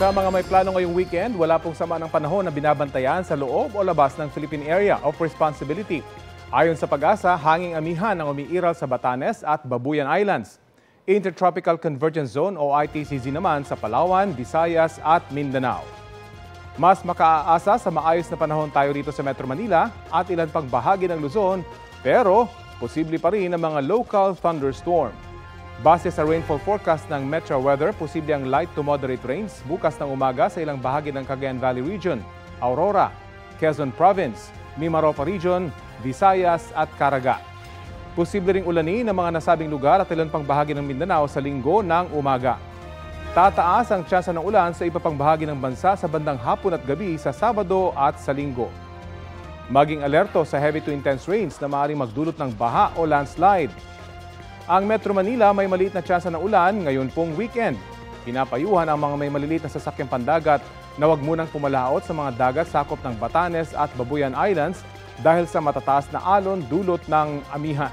Sa mga may plano ngayong weekend, wala pong sama ng panahon na binabantayan sa loob o labas ng Philippine Area of Responsibility. Ayon sa Pag-asa, hanging amihan ang umiiral sa Batanes at Babuyan Islands. Intertropical Convergence Zone o ITCZ naman sa Palawan, Visayas at Mindanao. Mas makaaasa sa maayos na panahon tayo dito sa Metro Manila at ilan pang bahagi ng Luzon, pero posible pa rin ang mga local thunderstorm. Base sa rainfall forecast ng Metro Weather, posible ang light to moderate rains bukas ng umaga sa ilang bahagi ng Cagayan Valley Region, Aurora, Quezon Province, Mimaropa Region, Visayas at Caraga. Posible ring ulanin ang mga nasabing lugar at ilan pang bahagi ng Mindanao sa linggo ng umaga. Tataas ang tsansa ng ulan sa iba pang bahagi ng bansa sa bandang hapon at gabi sa Sabado at sa Linggo. Maging alerto sa heavy to intense rains na maaaring magdulot ng baha o landslide. Ang Metro Manila may maliit na tsansa ng ulan ngayon pong weekend. Pinapayuhan ang mga may maliliit na sasakyang pandagat na huwag munang pumalaot sa mga dagat sakop ng Batanes at Babuyan Islands dahil sa matataas na alon dulot ng amihan.